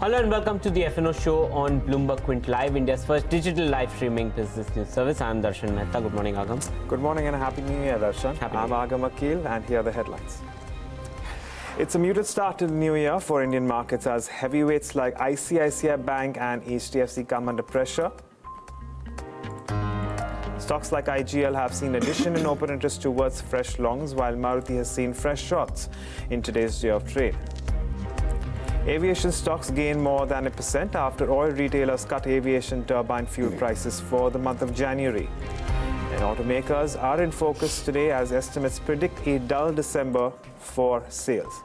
Hello and welcome to the F&O Show on Bloomberg Quint Live, India's first digital live streaming business news service. I'm Darshan Mehta. Good morning, Agam. Good morning and a happy new year, Darshan. I'm Agam Akil and here are the headlines. It's a muted start to the new year for Indian markets as heavyweights like ICICI Bank and HDFC come under pressure. Stocks like IGL have seen addition in open interest towards fresh longs, while Maruti has seen fresh shorts in today's day of trade. Aviation stocks gain more than 1% after oil retailers cut aviation turbine fuel prices for the month of January. And automakers are in focus today as estimates predict a dull December for sales.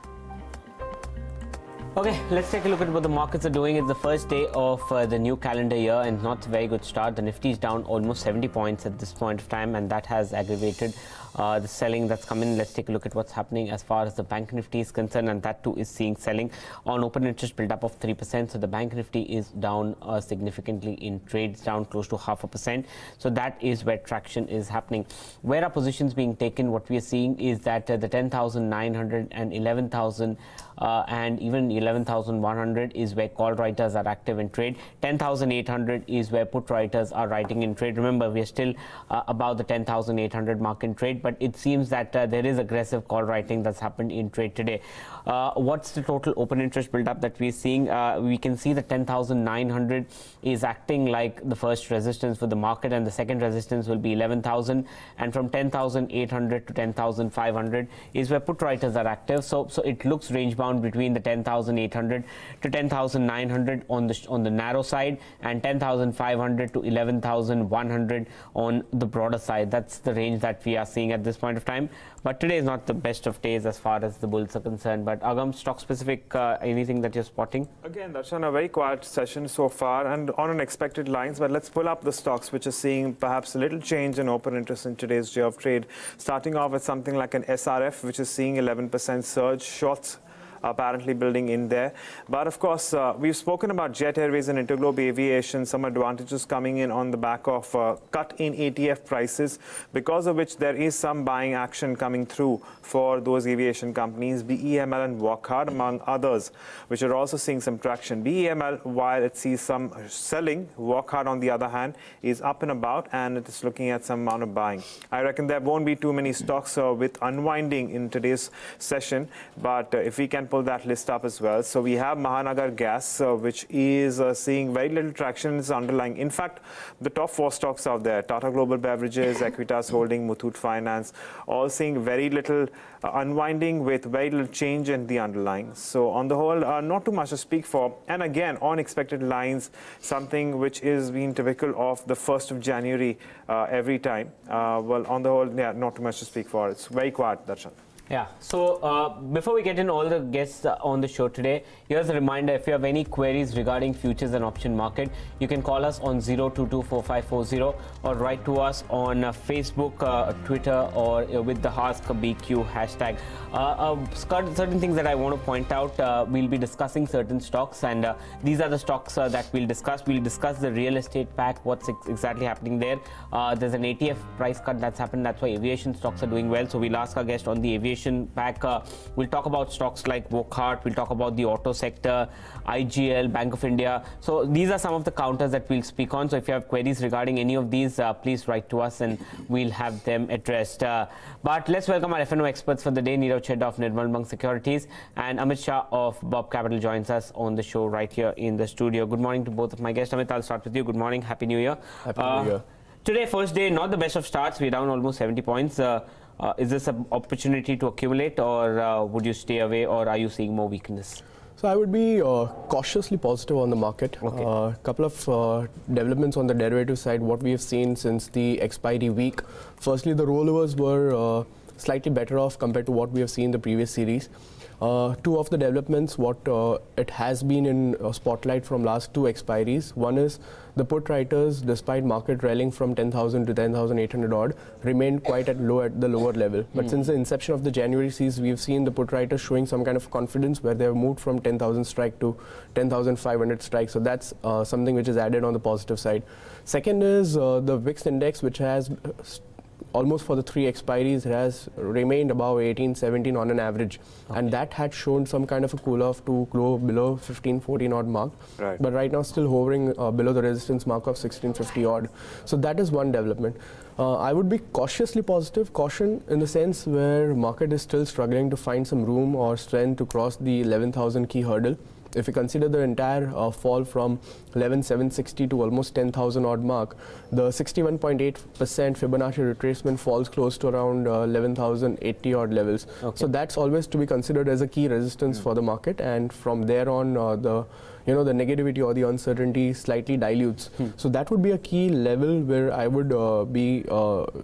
Okay, let's take a look at what the markets are doing. It's the first day of the new calendar year and not a very good start. The Nifty is down almost 70 points at this point of time, and that has aggravated the selling that's come in. Let's take a look at what's happening as far as the Bank Nifty is concerned, and that too is seeing selling on open interest build up of 3%. So the Bank Nifty is down significantly in trades, down close to 0.5%. So that is where traction is happening. Where are positions being taken? What we are seeing is that the 10,900 and 11,000 and even 11,100 is where call writers are active in trade. 10,800 is where put writers are writing in trade. Remember, we are still above the 10,800 mark in trade, but it seems that there is aggressive call writing that's happened in trade today. What's the total open interest build-up that we're seeing? We can see that 10,900 is acting like the first resistance for the market, and the second resistance will be 11,000. And from 10,800 to 10,500 is where put writers are active. So it looks range bound between the 10,800 to 10,900 on the narrow side, and 10,500 to 11,100 on the broader side. That's the range that we are seeing at this point of time. But today is not the best of days as far as the bulls are concerned. But Agam, stock specific, anything that you're spotting? Again, that's on a very quiet session so far and on unexpected lines. But let's pull up the stocks which are seeing perhaps a little change in open interest in today's day of trade. Starting off with something like an SRF, which is seeing 11% surge. Shorts apparently building in there. But of course, we've spoken about Jet Airways and Interglobe Aviation, some advantages coming in on the back of cut in ATF prices, because of which there is some buying action coming through for those aviation companies, BEML and Wockhardt, among others, which are also seeing some traction. BEML, while it sees some selling, Wockhardt, on the other hand, is up and about, and it is looking at some amount of buying. I reckon there won't be too many stocks with unwinding in today's session, but if we can pull that list up as well. So we have Mahanagar Gas, which is seeing very little traction in its underlying. In fact, the top 4 stocks out there, Tata Global Beverages, Equitas Holding, Muthoot Finance, all seeing very little unwinding with very little change in the underlying. So on the whole, not too much to speak for. And again, on expected lines, something which is being typical of the 1st of January every time. Well, on the whole, yeah, not too much to speak for. It's very quiet, Darshan. Yeah, so before we get in all the guests on the show today, here's a reminder: if you have any queries regarding futures and option market, you can call us on 0224540 or write to us on Facebook, Twitter, or with the AskBQ hashtag. Certain things that I want to point out, we'll be discussing certain stocks, and these are the stocks that we'll discuss. We'll discuss the real estate pack, what's exactly happening there. There's an ATF price cut that's happened. That's why aviation stocks are doing well. So we'll ask our guest on the aviation pack. We'll talk about stocks like Wockhardt. We'll talk about the auto sector, IGL, Bank of India. So these are some of the counters that we'll speak on. So if you have queries regarding any of these, please write to us and we'll have them addressed. But let's welcome our F&O experts for the day. Nirav, Chheda of Nirmal Securities and Amit Shah of Bob Capital joins us on the show right here in the studio. Good morning to both of my guests. Amit, I'll start with you. Good morning. Happy New Year. Happy New Year. Today, first day, not the best of starts. We're down almost 70 points. Is this an opportunity to accumulate, or would you stay away, or are you seeing more weakness? So I would be cautiously positive on the market. Okay. Couple of developments on the derivative side, what we have seen since the expiry week. Firstly, the rollovers were slightly better off compared to what we have seen in the previous series. Two of the developments, what it has been in spotlight from last 2 expiries. One is the put writers, despite market rallying from 10,000 to 10,800 odd, remained quite at the lower level. But since the inception of the January series, we've seen the put writers showing some kind of confidence where they have moved from 10,000 strike to 10,500 strike. So that's something which is added on the positive side. Second is the VIX index, which has almost for the 3 expiries, it has remained above 18, 17 on an average. And that had shown some kind of a cool off to go below 15, 14 odd mark. Right. But right now still hovering below the resistance mark of 1650 odd. So that is one development. I would be cautiously positive, caution in the sense where market is still struggling to find some room or strength to cross the 11,000 key hurdle. If you consider the entire fall from 11,760 to almost 10,000 odd mark, the 61.8% Fibonacci retracement falls close to around 11,080 odd levels. Okay. So that's always to be considered as a key resistance for the market, and from there on the negativity or the uncertainty slightly dilutes. So that would be a key level where I would be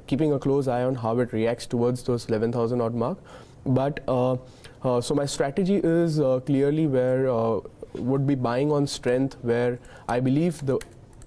keeping a close eye on how it reacts towards those 11,000 odd mark. But so my strategy is clearly where would be buying on strength, where I believe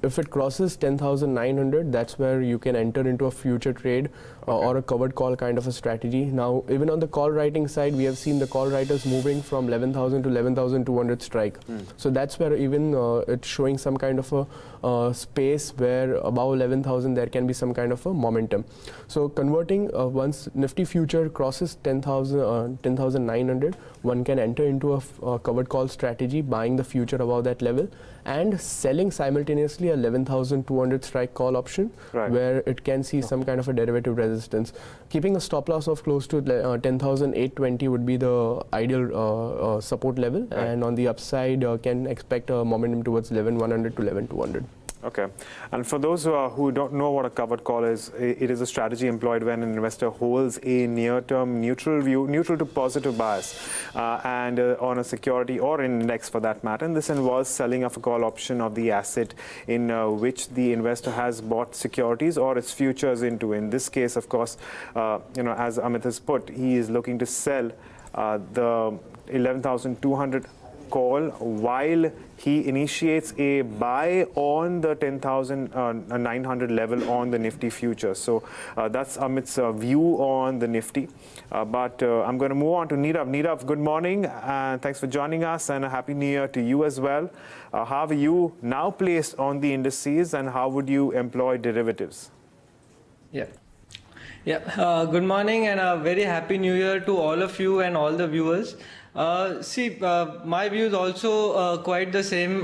if it crosses 10,900, that's where you can enter into a future trade or a covered call kind of a strategy. Now, even on the call writing side, we have seen the call writers moving from 11,000 to 11,200 strike. So that's where even it's showing some kind of a space where above 11,000 there can be some kind of a momentum. So converting once Nifty future crosses 10,900, one can enter into a covered call strategy, buying the future above that level and selling simultaneously a 11,200 strike call option, where it can see some kind of a derivative resistance. Keeping a stop loss of close to 10,820 would be the ideal support level, and on the upside can expect a momentum towards 11,100 to 11,200. Okay. And for those who don't know what a covered call is, it is a strategy employed when an investor holds a near-term neutral view, neutral to positive bias, and on a security or an index for that matter. And this involves selling of a call option of the asset in which the investor has bought securities or its futures into. In this case, of course, as Amit has put, he is looking to sell the 11,200 call while he initiates a buy on the 10,900 level on the Nifty future. So that's Amit's view on the Nifty. But I'm going to move on to Nirav. Nirav, good morning, and thanks for joining us, and a happy new year to you as well. How are you now placed on the indices, and how would you employ derivatives? Good morning, and a very happy new year to all of you and all the viewers. My view is also quite the same.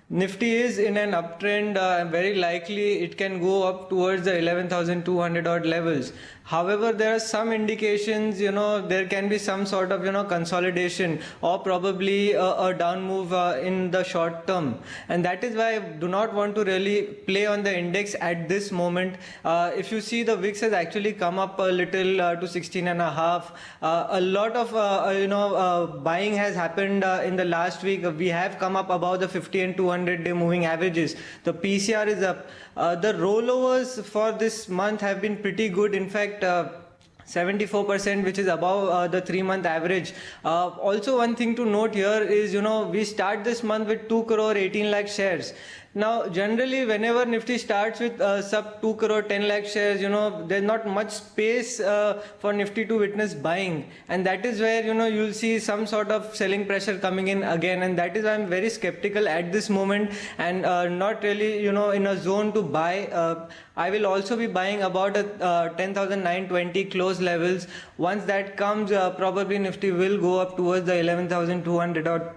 Nifty is in an uptrend, and very likely it can go up towards the 11,200 odd levels. However, there are some indications, there can be some sort of, consolidation or probably a down move in the short term. And that is why I do not want to really play on the index at this moment. If you see, the VIX has actually come up a little to 16.5. A lot of, buying has happened in the last week. We have come up above the 50 and 200-day moving averages. The PCR is up. The rollovers for this month have been pretty good. In fact, 74%, which is above the 3-month average. Also, one thing to note here is, we start this month with 2 crore 18 lakh shares. Now, generally, whenever Nifty starts with sub 2 crore 10 lakh shares, there's not much space for Nifty to witness buying. And that is where, you'll see some sort of selling pressure coming in again. And that is why I'm very skeptical at this moment and not really, in a zone to buy. I will also be buying about 10,920 close levels. Once that comes, probably Nifty will go up towards the 11,200 or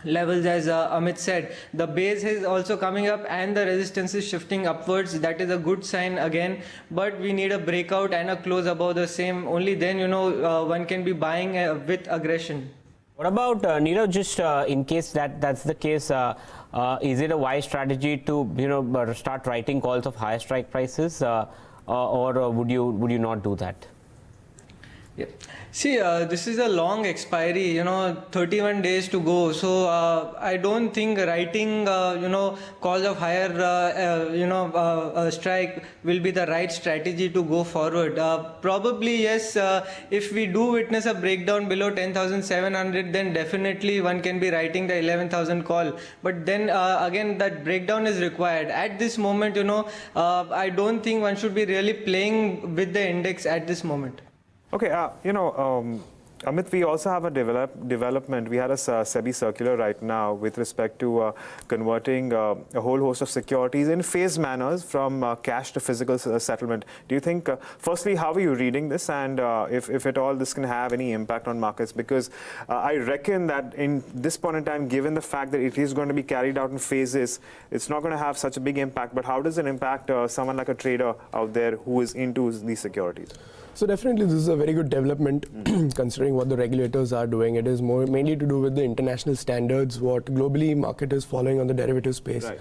levels, as Amit said. The base is also coming up and the resistance is shifting upwards. That is a good sign again, but we need a breakout and a close above the same. Only then, one can be buying with aggression. What about Nirav, just in case that's the case, is it a wise strategy to start writing calls of higher strike prices, or would you not do that? Yeah. See, this is a long expiry, 31 days to go. So I don't think writing, calls of higher, strike will be the right strategy to go forward. Probably, yes, if we do witness a breakdown below 10,700, then definitely one can be writing the 11,000 call. But then again, that breakdown is required. At this moment, I don't think one should be really playing with the index at this moment. Okay, Amit, we also have a development. We had a SEBI circular right now with respect to converting a whole host of securities in phased manners from cash to physical settlement. Do you think, firstly, how are you reading this, and if at all this can have any impact on markets? Because I reckon that in this point in time, given the fact that it is going to be carried out in phases, it's not going to have such a big impact. But how does it impact someone like a trader out there who is into these securities? So definitely this is a very good development considering what the regulators are doing. It is mainly to do with the international standards, what globally market is following on the derivative space. Right.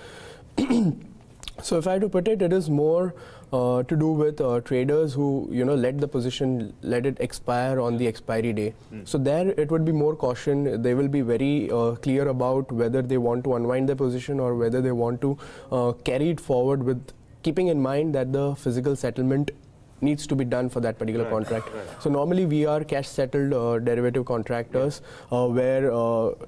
So if I had to put it, it is more to do with traders who let the position, let it expire on the expiry day. So there it would be more caution. They will be very clear about whether they want to unwind their position or whether they want to carry it forward, with keeping in mind that the physical settlement needs to be done for that particular contract. So normally we are cash settled derivative contractors where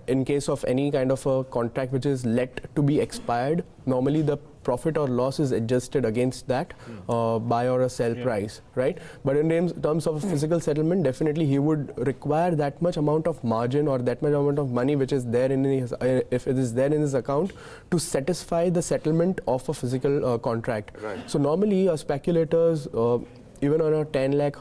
in case of any kind of a contract which is let to be expired, normally the profit or loss is adjusted against that buy or a sell price, right? But in terms of physical settlement, definitely he would require that much amount of margin or that much amount of money which is there in his, if it is there in his account, to satisfy the settlement of a physical contract. So normally speculators, even on a 10 lakh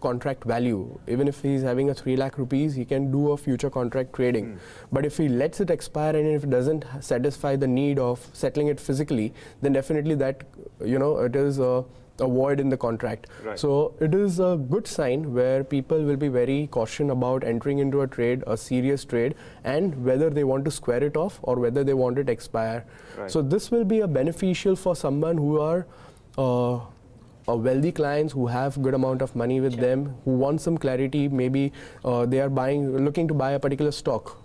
contract value, even if he's having a 3 lakh rupees, he can do a future contract trading. But if he lets it expire and if it doesn't satisfy the need of settling it physically, then definitely that, it is a void in the contract. So it is a good sign where people will be very cautious about entering into a trade, a serious trade, and whether they want to square it off or whether they want it expire. So this will be a beneficial for someone who are wealthy clients who have good amount of money with them, who want some clarity. Maybe they are looking to buy a particular stock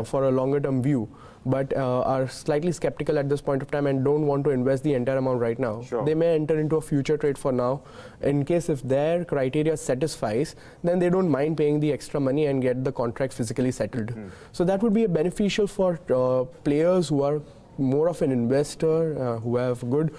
for a longer term view, but are slightly skeptical at this point of time and don't want to invest the entire amount right now. They may enter into a future trade for now. In case if their criteria satisfies, then they don't mind paying the extra money and get the contract physically settled. So that would be beneficial for players who are more of an investor, who have good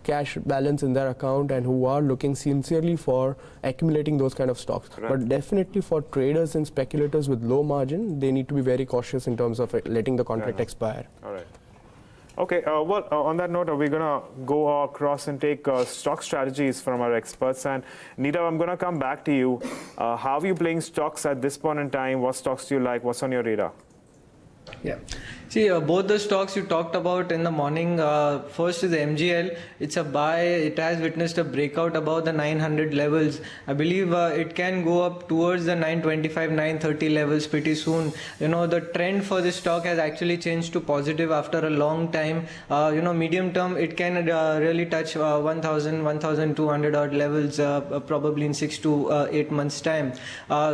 cash balance in their account and who are looking sincerely for accumulating those kind of stocks. But definitely for traders and speculators with low margin, they need to be very cautious in terms of letting the contract expire. All right. Okay, well, on that note, we're going to go across and take stock strategies from our experts. And Nirav, I'm going to come back to you. How are you playing stocks at this point in time? What stocks do you like? What's on your radar? Yeah. See, both the stocks you talked about in the morning, first is MGL. It's a buy. It has witnessed a breakout above the 900 levels. I believe it can go up towards the 925, 930 levels pretty soon. The trend for this stock has actually changed to positive after a long time. Medium term, it can really touch 1,000, 1,200 odd levels probably in 6 to 8 months time.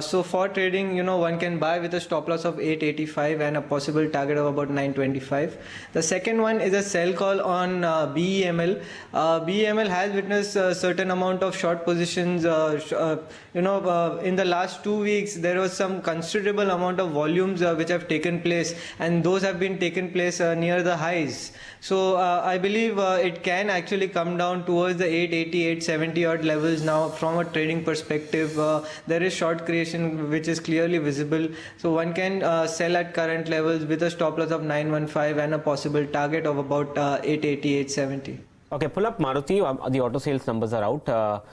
So for trading, one can buy with a stop loss of 885 and a possible target of about 925. The second one is a sell call on BEML. BEML has witnessed a certain amount of short positions. In the last 2 weeks, there was some considerable amount of volumes which have taken place, and those have been taken place near the highs. So I believe it can actually come down towards the 880, 870 odd levels now. From a trading perspective, there is short creation which is clearly visible. So one can sell at current levels with a stop loss of 915 and a possible target of about 880, 870. Okay, pull up Maruti. The auto sales numbers are out.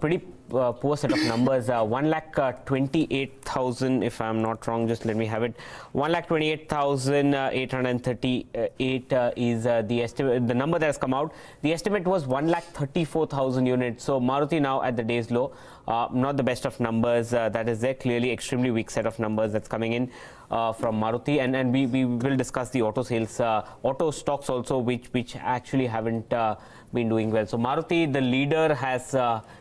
Pretty poor set of numbers. 1,28,000, if I'm not wrong, just let me have it. 1,28,838 is the estimate, the number that has come out. The estimate was 1,34,000 units. So Maruti now at the day's low. Not the best of numbers that is there. Clearly extremely weak set of numbers that's coming in from Maruti, and we will discuss the auto sales, auto stocks also, which actually haven't been doing well. So Maruti, the leader, has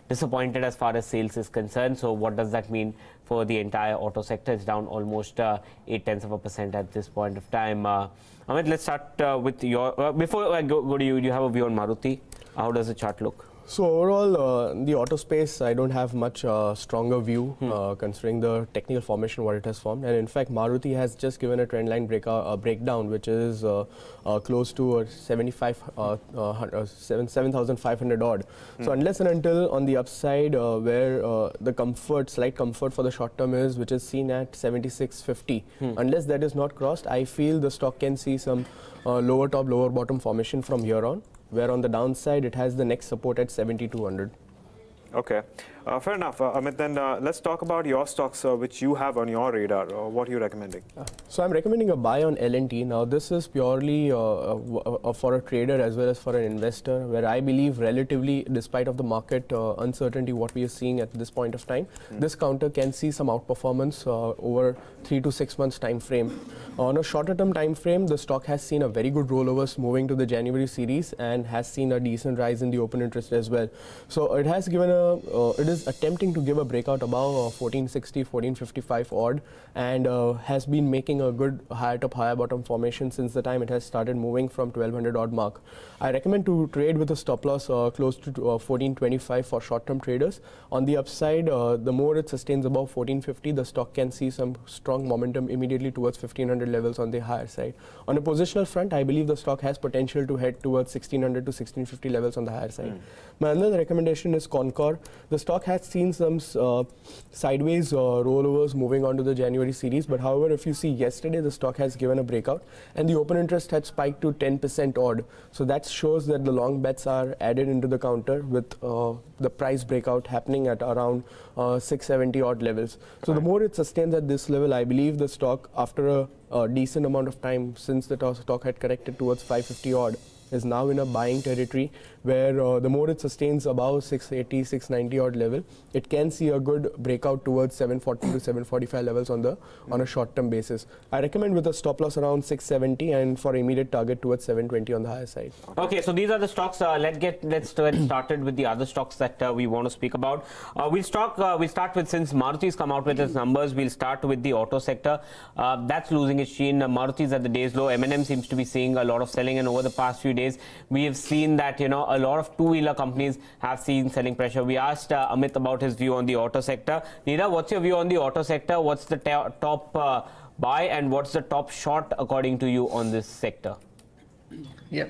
disappointed as far as sales is concerned. So what does that mean for the entire auto sector? It's down almost 0.8% at this point of time. Amit, let's start with your. Before I go to you, do you have a view on Maruti? How does the chart look? So overall, the auto space, I don't have much stronger view considering the technical formation what it has formed. And in fact, Maruti has just given a trend line breakdown, which is close to 7,500 odd. So unless and until on the upside, where the slight comfort for the short term is, which is seen at 76.50, unless that is not crossed, I feel the stock can see some lower top, lower bottom formation from here on, where on the downside it has the next support at 7,200. Okay, fair enough. Amit, then let's talk about your stocks which you have on your radar. What are you recommending? So I'm recommending a buy on L&T. Now this is purely for a trader as well as for an investor, where I believe relatively, despite of the market uncertainty what we are seeing at this point of time, this counter can see some outperformance over 3 to 6 months time frame. On a shorter term time frame, the stock has seen a very good rollovers moving to the January series and has seen a decent rise in the open interest as well. So it has given it is attempting to give a breakout above 1460, 1455 odd, and has been making a good higher top, higher bottom formation since the time it has started moving from 1200 odd mark. I recommend to trade with a stop loss close to 1425 for short-term traders. On the upside, the more it sustains above 1450, the stock can see some strong momentum immediately towards 1500 levels on the higher side. On a positional front, I believe the stock has potential to head towards 1600 to 1650 levels on the higher side. My another recommendation is Concor. The stock has seen some sideways rollovers moving on to the January series, but however, if you see yesterday, the stock has given a breakout and the open interest had spiked to 10% odd. So that shows that the long bets are added into the counter with the price breakout happening at around 670 odd levels. So the more it sustains at this level, I believe the stock, after a decent amount of time since the stock had corrected towards 550 odd, is now in a buying territory, where the more it sustains above 680, 690 odd level, it can see a good breakout towards 740 to 745 levels on a short-term basis. I recommend with a stop loss around 670 and for immediate target towards 720 on the higher side. Okay, so these are the stocks. Let's get started with the other stocks that we want to speak about. We'll start with, since Maruti's come out with its numbers, we'll start with the auto sector. That's losing its sheen. Maruti's at the day's low. M&M seems to be seeing a lot of selling, and over the past few days, we have seen that a lot of two-wheeler companies have seen selling pressure. We asked Amit about his view on the auto sector. Nirav, what's your view on the auto sector? What's the top buy and what's the top short according to you on this sector? Yeah.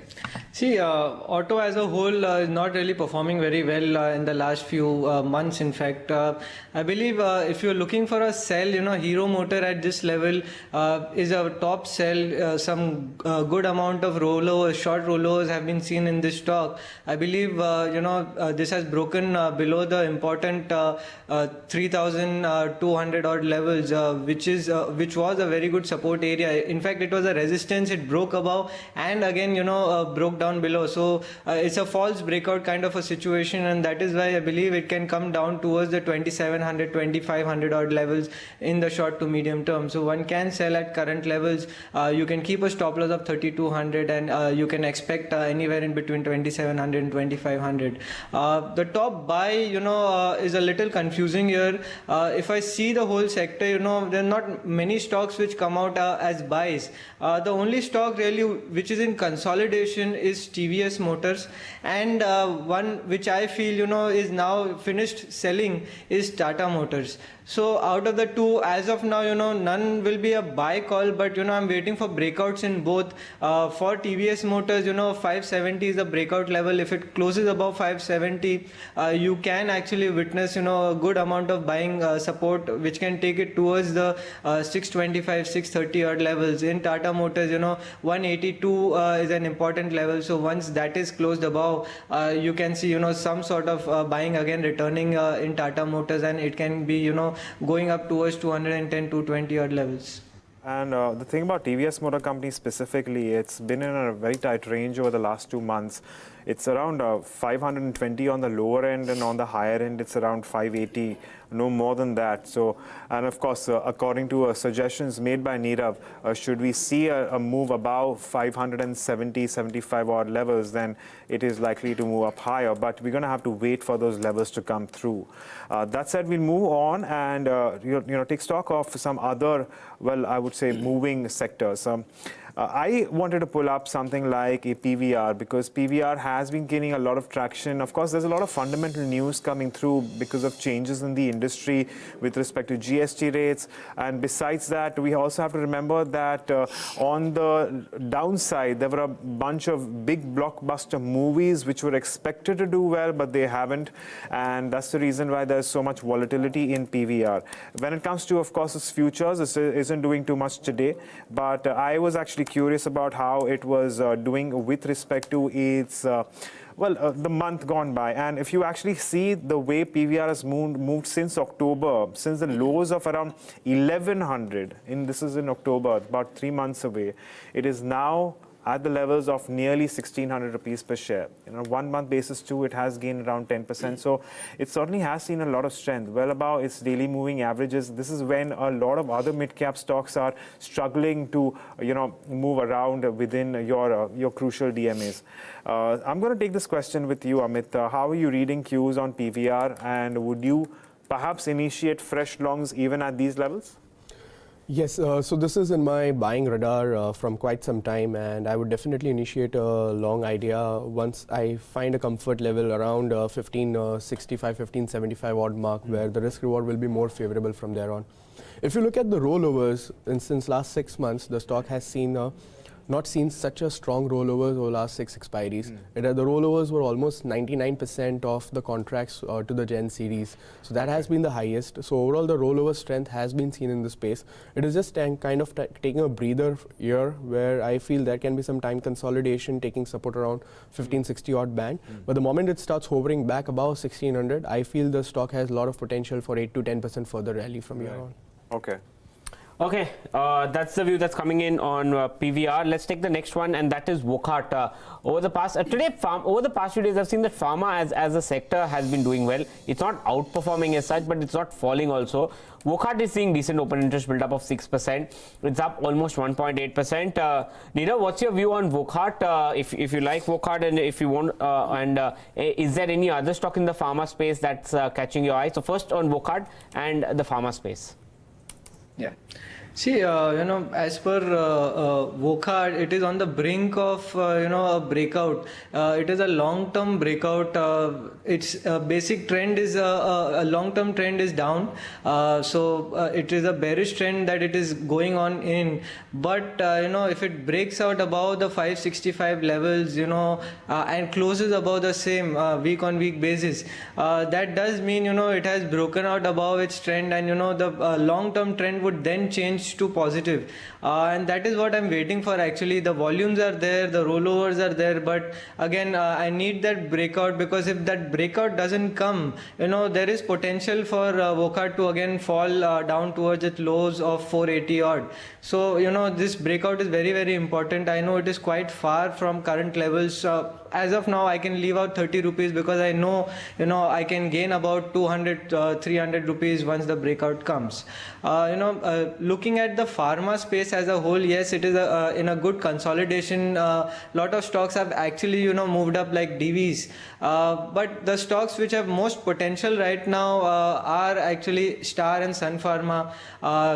See, auto as a whole is not really performing very well in the last few months. In fact, I believe if you're looking for a sell, Hero Motor at this level is a top sell. Some good amount of rollovers, short rollovers have been seen in this stock. I believe, this has broken below the important 3,200 odd levels, which was a very good support area. In fact, it was a resistance. It broke above and again, broke down below. So it's a false breakout kind of a situation, and that is why I believe it can come down towards the 2,700, 2,500 odd levels in the short to medium term. So one can sell at current levels. You can keep a stop loss of 3,200, and you can expect anywhere in between 2,700 and 2,500. The top buy, is a little confusing here. If I see the whole sector, there are not many stocks which come out as buys. The only stock really which is in consolidation is TVS Motors, and one which I feel is now finished selling is Tata Motors. So out of the two, as of now, none will be a buy call, but I'm waiting for breakouts in both. For TVS Motors, 570 is the breakout level. If it closes above 570, you can actually witness a good amount of buying support, which can take it towards the 625, 630 odd levels. In Tata Motors, 182 is an important level. So once that is closed above, you can see some sort of buying again returning in Tata Motors, and it can be going up towards 210, 220 odd levels. And the thing about TVS Motor Company specifically, it's been in a very tight range over the last 2 months. It's around 520 on the lower end, and on the higher end, it's around 580, no more than that. So, and of course, according to suggestions made by Nirav, should we see a move above 570, 75 odd levels, then it is likely to move up higher. But we're going to have to wait for those levels to come through. That said, we'll move on and take stock of some other, well, I would say, moving sectors. I wanted to pull up something like a PVR because PVR has been gaining a lot of traction. Of course, there's a lot of fundamental news coming through because of changes in the industry with respect to GST rates. And besides that, we also have to remember that on the downside, there were a bunch of big blockbuster movies which were expected to do well, but they haven't. And that's the reason why there's so much volatility in PVR. When it comes to, of course, its futures, it isn't doing too much today. But I was actually curious about how it was doing with respect to its the month gone by. And if you actually see the way PVR has moved since October, since the lows of around 1100, this is in October, about 3 months away, it is now at the levels of nearly 1600 rupees per share. On a 1 month basis too, it has gained around 10%. So it certainly has seen a lot of strength, well above its daily moving averages. This is when a lot of other mid-cap stocks are struggling to, move around within your crucial DMAs. I'm going to take this question with you, Amit. How are you reading cues on PVR, and would you perhaps initiate fresh longs even at these levels? Yes, so this is in my buying radar from quite some time, and I would definitely initiate a long idea once I find a comfort level around 1565, 1575 odd mark, where the risk reward will be more favorable from there on. If you look at the rollovers, and since last 6 months, the stock has not seen such a strong rollovers over last 6 expiries. The rollovers were almost 99% of the contracts to the Gen series. So that has been the highest. So overall, the rollover strength has been seen in the space. It is just kind of taking a breather here, where I feel there can be some time consolidation, taking support around 1560 odd band. But the moment it starts hovering back above 1600, I feel the stock has a lot of potential for 8 to 10% further rally from here on. Okay. Okay, that's the view that's coming in on PVR. Let's take the next one, and that is Wockhardt. Over the past few days, I've seen that pharma as a sector has been doing well. It's not outperforming as such, but it's not falling also. Wockhardt is seeing decent open interest build up of 6%. It's up almost 1.8%. Nirav, what's your view on Wockhardt? If you like Wockhardt, and if you want, is there any other stock in the pharma space that's catching your eye? So first on Wockhardt and the pharma space. Yeah. See, as per Wockhardt, it is on the brink of, a breakout. It is a long-term breakout. Its basic trend is a long-term trend is down. So it is a bearish trend that it is going on in. But, if it breaks out above the 565 levels, and closes above the same week-on-week basis, that does mean, it has broken out above its trend, and, the long-term trend would then change to positive, and that is what I'm waiting for. Actually, the volumes are there, the rollovers are there, but again, I need that breakout, because if that breakout doesn't come, there is potential for Wockhardt to again fall down towards its lows of 480 odd. So this breakout is very, very important. I know it is quite far from current levels. As of now, I can leave out 30 rupees because I know I can gain about 200 300 rupees once the breakout comes. Looking at the pharma space as a whole, yes, it is in a good consolidation. Lot of stocks have actually moved up like DVs, but the stocks which have most potential right now are actually Star and Sun Pharma.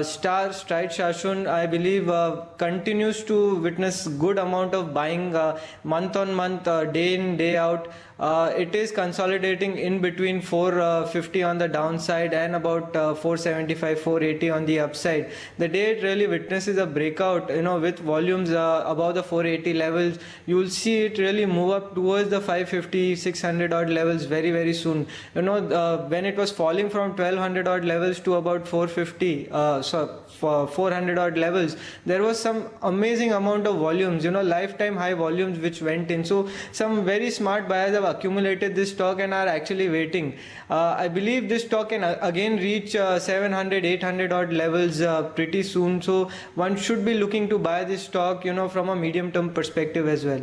Star, Stride Shashun, I believe, continues to witness good amount of buying month on month, day in, day out. It is consolidating in between 450 on the downside and about 475, 480 on the upside. The day it really witnesses a breakout, with volumes above the 480 levels, you will see it really move up towards the 550, 600 odd levels very, very soon. When it was falling from 1200 odd levels to about 450, 400 odd levels, there was some amazing amount of volumes, lifetime high volumes which went in. So some very smart buyers have accumulated this stock and are actually waiting. I believe this stock can again reach 700, 800 odd levels pretty soon. So one should be looking to buy this stock, from a medium term perspective as well.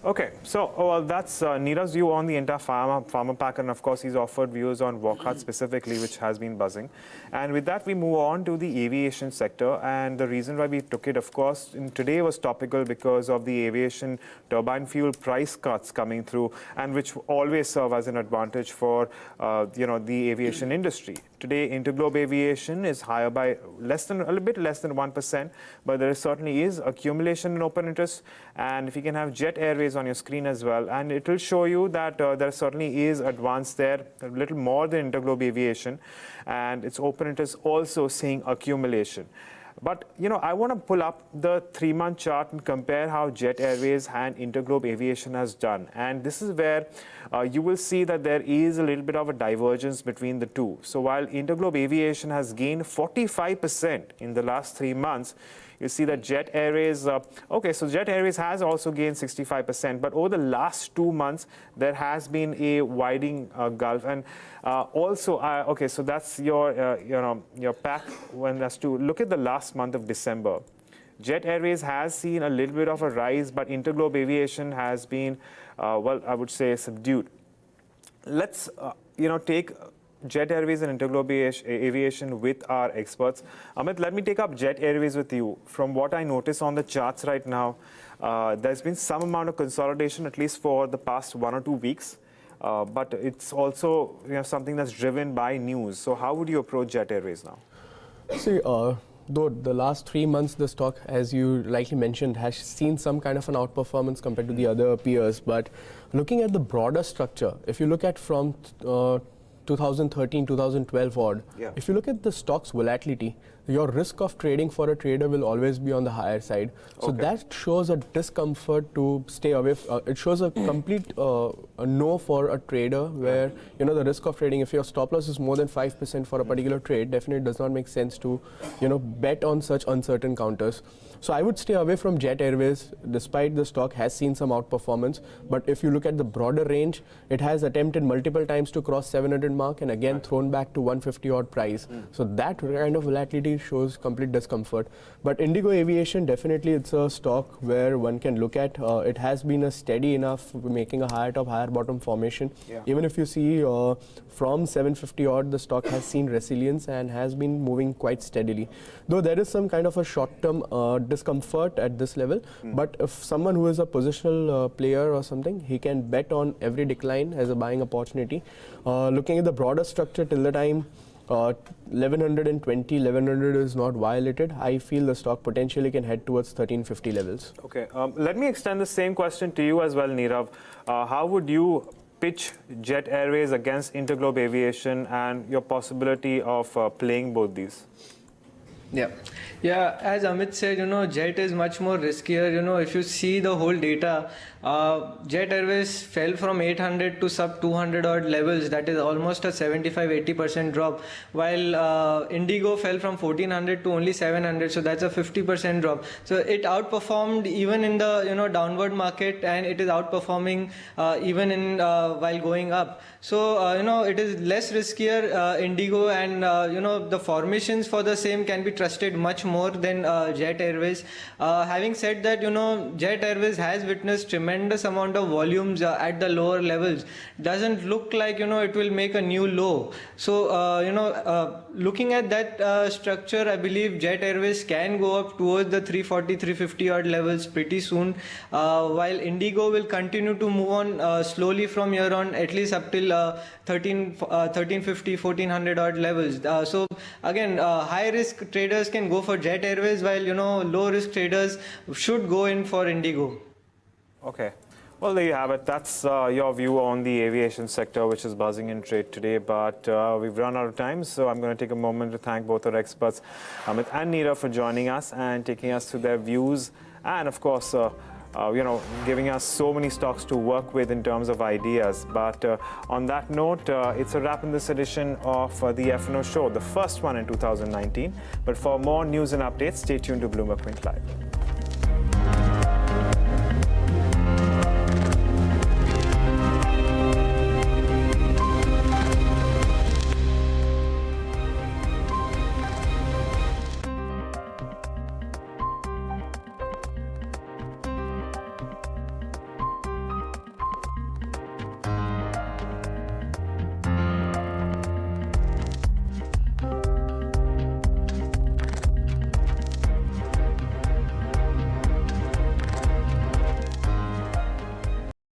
Okay, so that's Nirav's view on the entire pharma pack, and of course he's offered views on Wockhardt specifically, which has been buzzing. And with that, we move on to the aviation sector, and the reason why we took it, of course, today was topical because of the aviation turbine fuel price cuts coming through, and which always serve as an advantage for the aviation industry. Today, Interglobe Aviation is higher by a little bit less than 1%, but there certainly is accumulation in open interest. And if you can have Jet Airways on your screen as well, and it will show you that there certainly is advance there, a little more than Interglobe Aviation, and its open interest also seeing accumulation. But, I want to pull up the 3-month chart and compare how Jet Airways and Interglobe Aviation has done. And this is where you will see that there is a little bit of a divergence between the two. So while Interglobe Aviation has gained 45% in the last 3 months, you see that Jet Airways, so Jet Airways has also gained 65%, but over the last 2 months, there has been a widening gulf. And so that's your pack when as to look at the last month of December. Jet Airways has seen a little bit of a rise, but Interglobe Aviation has been, I would say, subdued. Let's, take Jet Airways and Interglobe Aviation with our experts. Amit, let me take up Jet Airways with you. From what I notice on the charts right now, there's been some amount of consolidation, at least for the past 1 or 2 weeks. But it's also something that's driven by news. So how would you approach Jet Airways now? See, though the last 3 months, the stock, as you rightly mentioned, has seen some kind of an outperformance compared to the other peers. But looking at the broader structure, if you look at from 2013, 2012 odd, if you look at the stock's volatility, your risk of trading for a trader will always be on the higher side. So that shows a discomfort to stay away. It shows a complete a no for a trader where, the risk of trading, if your stop loss is more than 5% for a particular trade, definitely does not make sense to, bet on such uncertain counters. So I would stay away from Jet Airways, despite the stock has seen some outperformance. But if you look at the broader range, it has attempted multiple times to cross 700 mark and again thrown back to 150 odd price. So that kind of volatility shows complete discomfort. But Indigo Aviation, definitely it's a stock where one can look at. It has been a steady enough, making a higher top, higher bottom formation. Even if you see from 750 odd, the stock has seen resilience and has been moving quite steadily. Though there is some kind of a short-term discomfort at this level, but if someone who is a positional player or something, he can bet on every decline as a buying opportunity. Looking at the broader structure till the time 1120, 1100 is not violated, I feel the stock potentially can head towards 1350 levels. Okay, let me extend the same question to you as well, Nirav. How would you pitch Jet Airways against Interglobe Aviation and your possibility of playing both these? Yeah, as Amit said, Jet is much more riskier. If you see the whole data, Jet Airways fell from 800 to sub 200 odd levels. That is almost a 75-80% drop. While Indigo fell from 1400 to only 700, so that's a 50% drop. So it outperformed even in the downward market, and it is outperforming even in while going up. So it is less riskier Indigo, and the formations for the same can be trusted much more than Jet Airways. Having said that, Jet Airways has witnessed tremendous amount of volumes at the lower levels. Doesn't look like it will make a new low. So looking at that structure, I believe Jet Airways can go up towards the 340, 350 odd levels pretty soon. While Indigo will continue to move on slowly from here on, at least up till 1350, 1400 odd levels. So again, high risk traders can go for Jet Airways, while low risk traders should go in for Indigo. Okay. Well, there you have it. That's your view on the aviation sector, which is buzzing in trade today. But we've run out of time, so I'm going to take a moment to thank both our experts, Amit and Nirav, for joining us and taking us through their views, and of course, giving us so many stocks to work with in terms of ideas. But on that note, it's a wrap in this edition of the F&O Show, the first one in 2019. But for more news and updates, stay tuned to Bloomberg Quint Live.